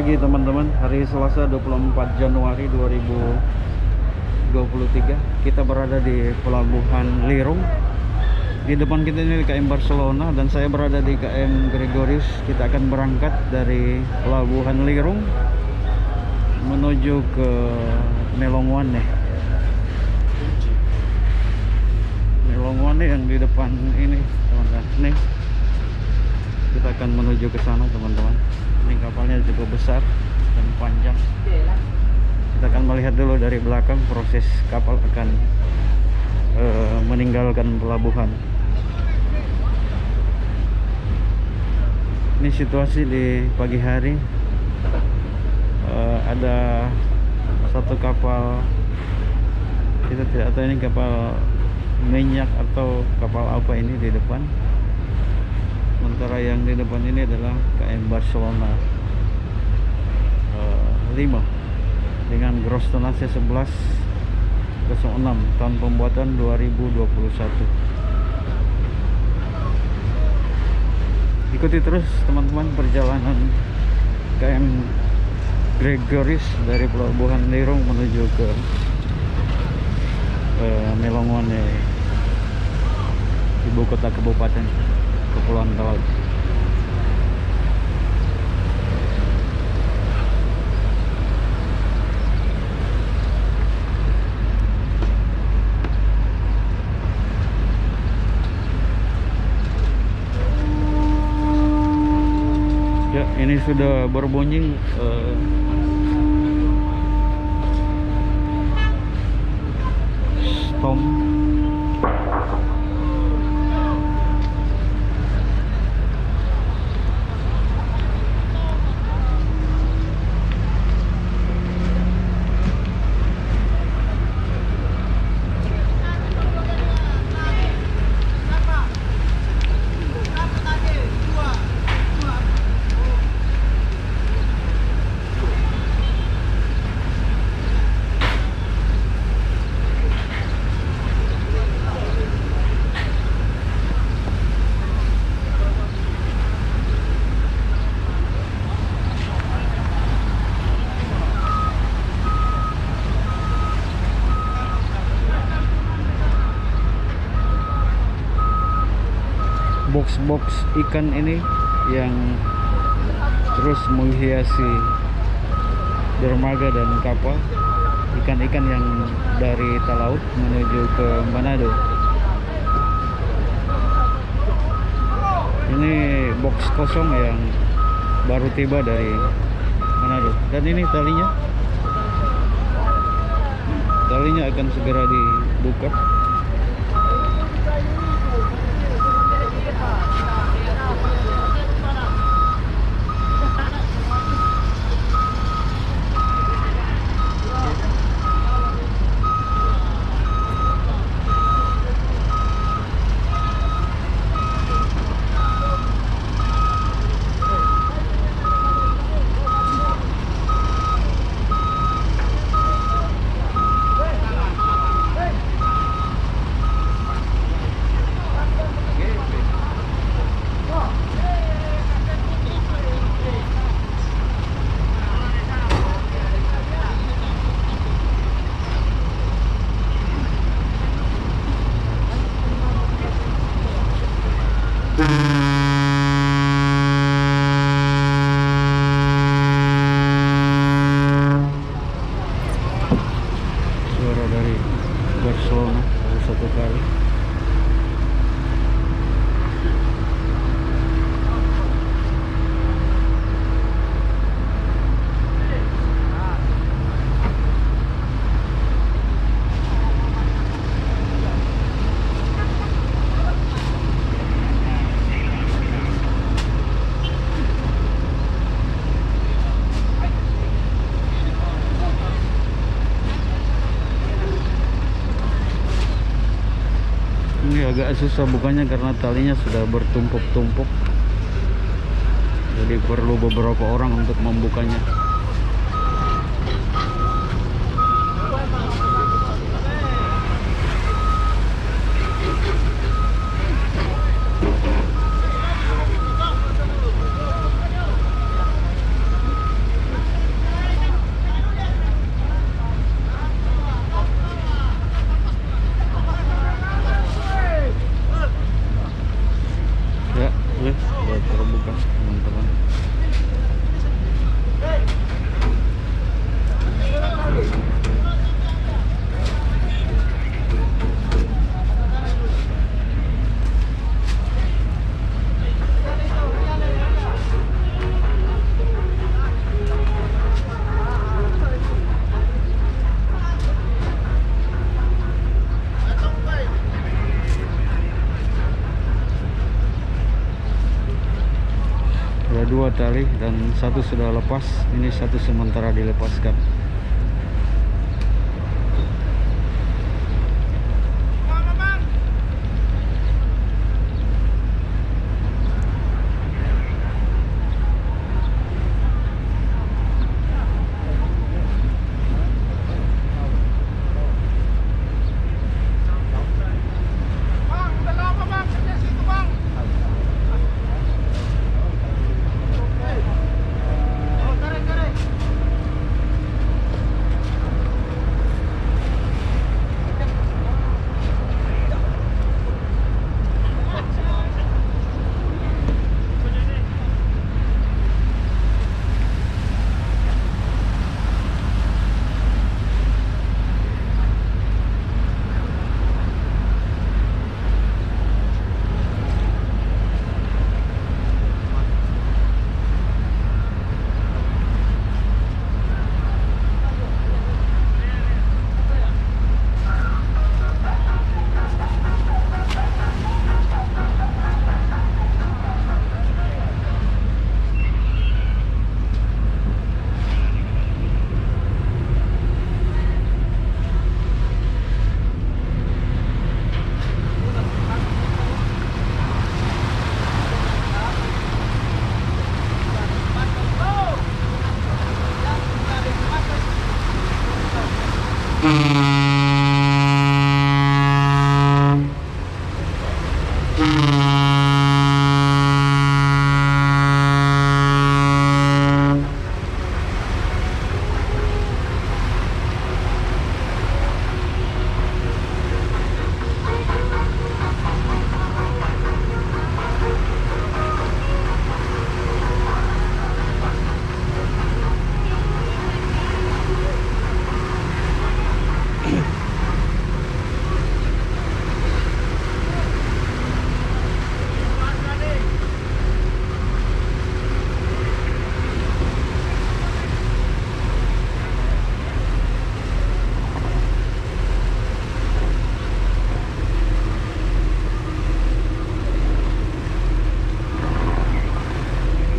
pagi teman-teman. Hari Selasa 24 Januari 2023. Kita berada di Pelabuhan Lirung. Di depan kita ini KM Barcelona dan saya berada di KM Gregorius. Kita akan berangkat dari Pelabuhan Lirung menuju ke Melonguane. Melonguane yang di depan ini, teman-teman. Nih, kita akan menuju ke sana, teman-teman. Ini kapalnya cukup besar dan panjang. Kita akan melihat dulu dari belakang proses kapal akan meninggalkan pelabuhan. Ini situasi di pagi hari. Ada satu kapal, kita tidak tahu ini kapal minyak atau kapal apa ini di depan. Sementara yang di depan ini adalah KM Barcelona 5 dengan gross tonnage 11,06 tahun pembuatan 2021. Ikuti terus teman-teman perjalanan KM Gregorius dari Pelabuhan Lirung menuju ke Melonguane, ibu kota kabupaten Pelabuhan Talaud. Ya, ini sudah berbunyi stop. Box-box ikan ini yang terus menghiasi dermaga dan kapal. Ikan-ikan yang dari Talaud menuju ke Manado. Ini box kosong yang baru tiba dari Manado. Dan ini talinya akan segera dibuka. Suara dari Barcelona baru satu kali. Ini agak susah bukanya karena talinya sudah bertumpuk-tumpuk, jadi perlu beberapa orang untuk membukanya. ada 2 tali dan satu sudah lepas, ini satu sementara dilepaskan.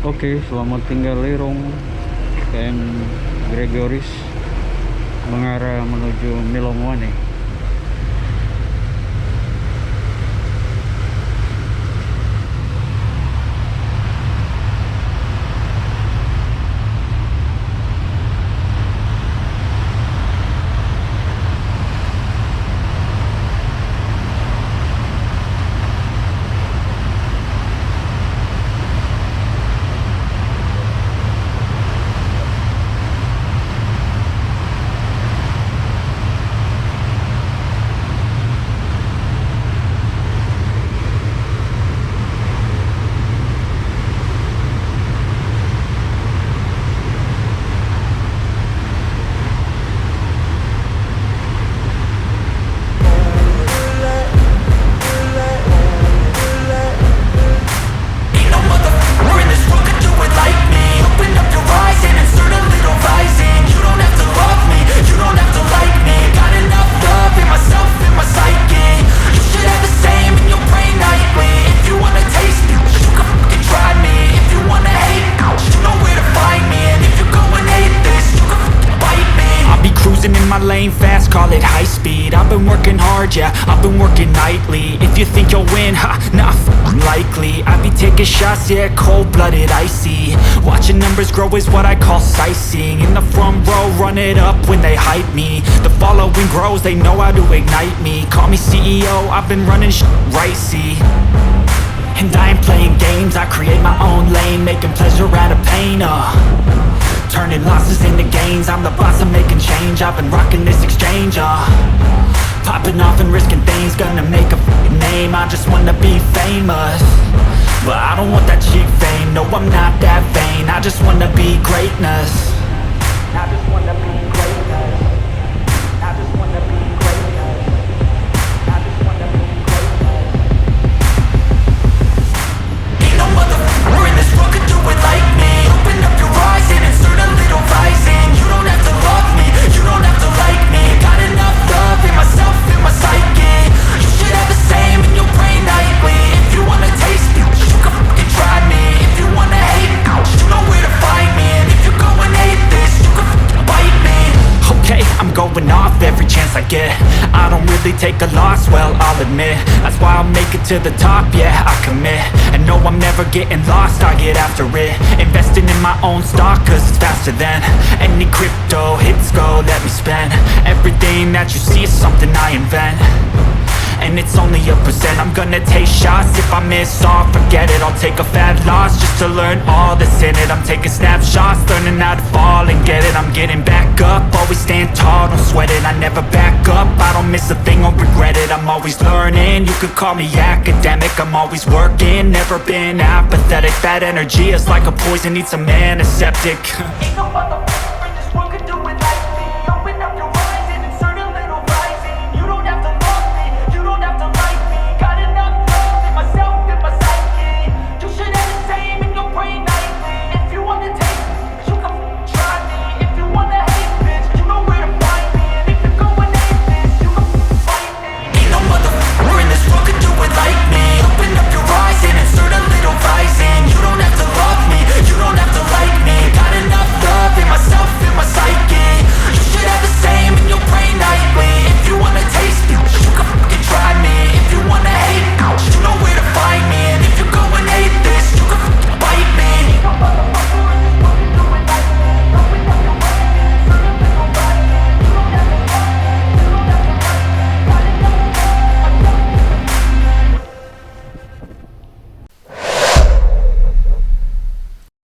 Oke, selamat tinggal Lirung. KM Gregorius mengarah menuju Melonguane. Fast, call it high speed. I've been working hard, yeah, I've been working nightly. If you think you'll win, ha, nah, unlikely. I be taking shots, yeah, cold-blooded, icy. Watching numbers grow is what I call sightseeing. In the front row, run it up when they hype me. The following grows, they know how to ignite me. Call me CEO, I've been running right, see. And I ain't playing games, I create my own lane, making pleasure out of pain, turning losses into gains, I'm the boss, I'm making change. I've been rocking this exchange, popping off and risking things, gonna make a name. I just wanna be famous, but I don't want that cheap fame. No, I'm not that vain, I just wanna be greatness. I just wanna be greatness. I just wanna be greatness. I just wanna be greatness. Ain't no motherfucker in this world could do it like me. Open up your eyes and insert a little rising. You don't have to love me, you don't have to like me. Got enough love in myself, in my psyche. You should have the same in your brain nightly. If you wanna taste me, you can fucking try me. If you wanna hate me, take a loss, well, I'll admit. That's why I'll make it to the top, yeah, I commit. And no, I'm never getting lost, I get after it. Investing in my own stock, cause it's faster than any crypto hits go, let me spend. Everything that you see is something I invent, and it's only a percent. I'm gonna take shots, if I miss all, forget it. I'll take a fat loss just to learn all that's in it. I'm taking snapshots, learning how to fall and get it. I'm getting back up, always stand tall, don't sweat it. I never back up, I don't miss a thing or regret it. I'm always learning, you could call me academic. I'm always working, never been apathetic. That energy is like a poison, needs a antiseptic.